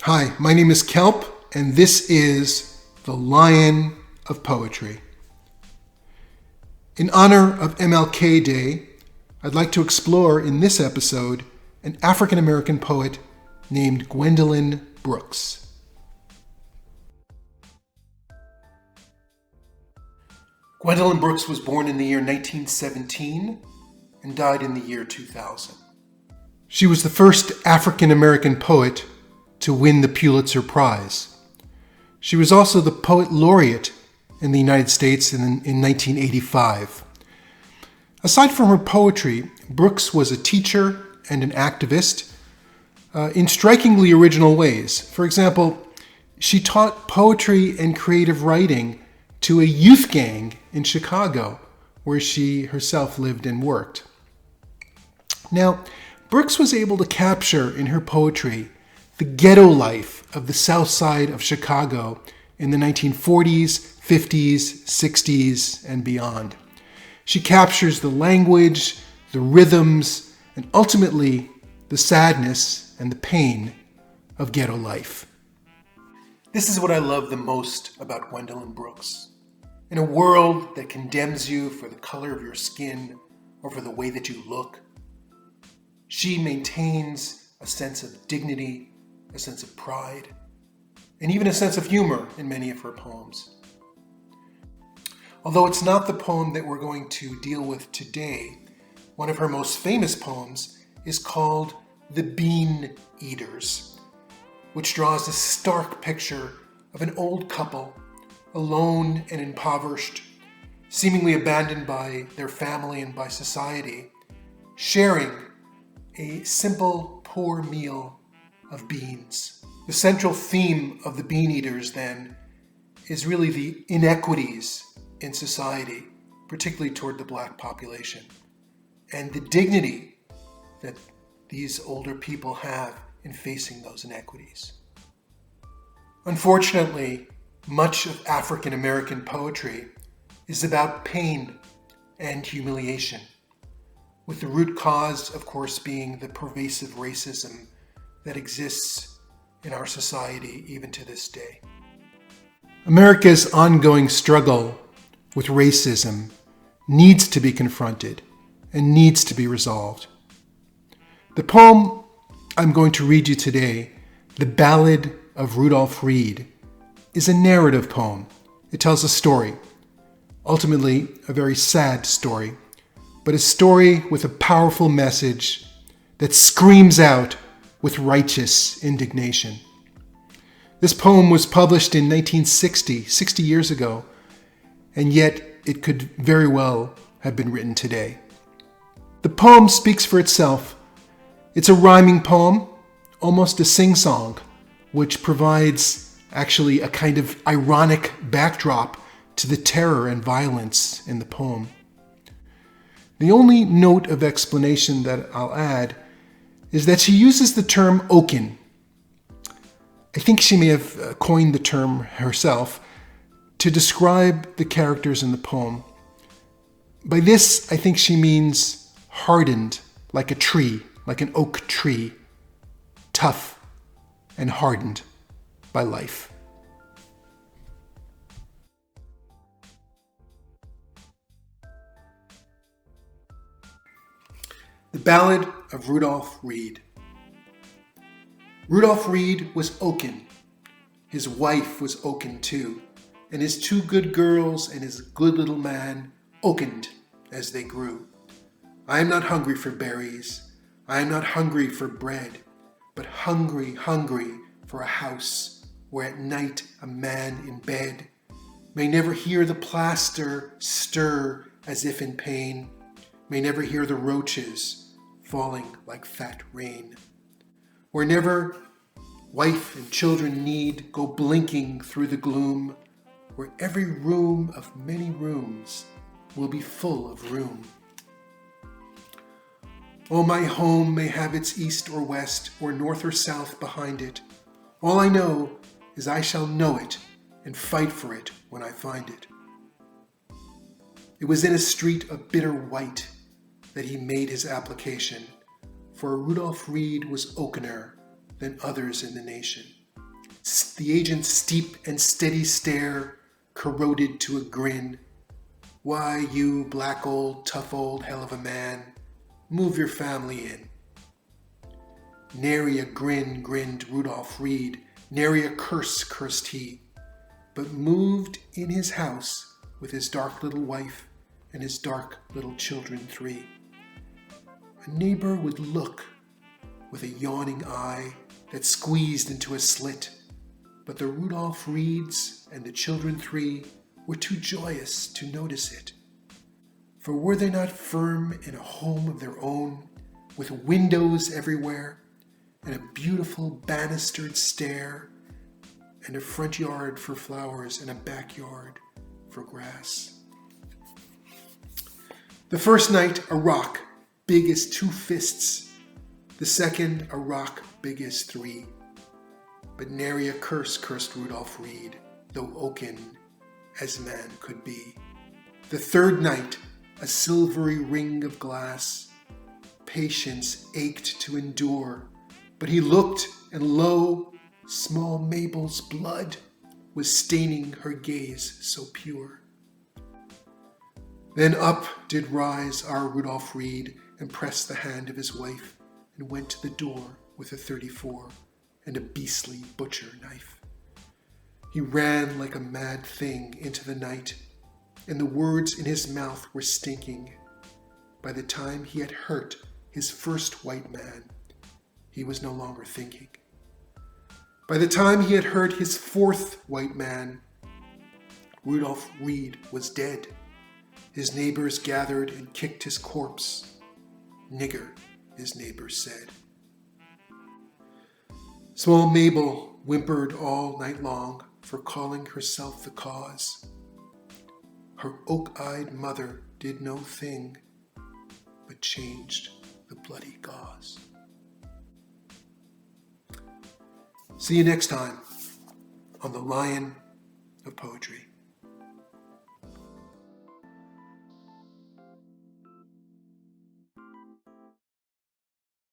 Hi, my name is Kelp, and this is The Lion of Poetry. In honor of MLK Day, I'd like to explore in this episode an African American poet named Gwendolyn Brooks. Gwendolyn Brooks was born in the year 1917 and died in the year 2000. She was the first African American poet to win the Pulitzer Prize. She was also the poet laureate in the United States in 1985. Aside from her poetry, Brooks was a teacher and an activist in strikingly original ways. For example, she taught poetry and creative writing to a youth gang in Chicago, where she herself lived and worked. Now, Brooks was able to capture in her poetry the ghetto life of the South Side of Chicago in the 1940s, 50s, 60s, and beyond. She captures the language, the rhythms, and ultimately the sadness and the pain of ghetto life. This is what I love the most about Gwendolyn Brooks. In a world that condemns you for the color of your skin or for the way that you look, she maintains a sense of dignity, a sense of pride, and even a sense of humor in many of her poems. Although it's not the poem that we're going to deal with today, one of her most famous poems is called The Bean Eaters, which draws a stark picture of an old couple, alone and impoverished, seemingly abandoned by their family and by society, sharing a simple, poor meal of beans. The central theme of The Bean Eaters, then, is really the inequities in society, particularly toward the Black population, and the dignity that these older people have in facing those inequities. Unfortunately, much of African American poetry is about pain and humiliation, with the root cause, of course, being the pervasive racism that exists in our society even to this day. America's ongoing struggle with racism needs to be confronted and needs to be resolved. The poem I'm going to read you today, The Ballad of Rudolph, is a narrative poem. It tells a story, ultimately a very sad story, but a story with a powerful message that screams out with righteous indignation. This poem was published in 1960, 60 years ago, and yet it could very well have been written today. The poem speaks for itself. It's a rhyming poem, almost a sing-song, which provides actually a kind of ironic backdrop to the terror and violence in the poem. The only note of explanation that I'll add is that she uses the term oaken. I think she may have coined the term herself to describe the characters in the poem. By this, I think she means hardened, like a tree, like an oak tree, tough and hardened by life. The Ballad of Rudolph Reed. Rudolph Reed was oaken. His wife was oaken too, and his two good girls and his good little man oakened as they grew. I am not hungry for berries. I am not hungry for bread, but hungry, hungry for a house where at night a man in bed may never hear the plaster stir as if in pain, may never hear the roaches falling like fat rain, where never wife and children need go blinking through the gloom, where every room of many rooms will be full of room. Oh, my home may have its east or west, or north or south behind it. All I know is I shall know it and fight for it when I find it. It was in a street of bitter white that he made his application, for Rudolph Reed was oakener than others in the nation. The agent's steep and steady stare corroded to a grin. Why, you black old, tough old hell of a man, move your family in. Nary a grin grinned Rudolph Reed, nary a curse cursed he, but moved in his house with his dark little wife and his dark little children 3. A neighbor would look with a yawning eye that squeezed into a slit, but the Rudolph Reeds and the children 3 were too joyous to notice it. For were they not firm in a home of their own, with windows everywhere, and a beautiful banistered stair, and a front yard for flowers and a backyard for grass? The first night, a rock big as 2 fists. The second, a rock big as 3. But nary a curse cursed Rudolph Reed, though oaken as man could be. The third night, a silvery ring of glass. Patience ached to endure, but he looked, and lo, small Mabel's blood was staining her gaze so pure. Then up did rise our Rudolph Reed, and pressed the hand of his wife, and went to the door with a 34 and a beastly butcher knife. He ran like a mad thing into the night, and the words in his mouth were stinking. By the time he had hurt his first white man, he was no longer thinking. By the time he had hurt his 4th white man, Rudolph Reed was dead. His neighbors gathered and kicked his corpse. Nigger, his neighbors said. Small Mabel whimpered all night long for calling herself the cause. Her oak-eyed mother did no thing but changed the bloody gauze. See you next time on The Lion of Poetry.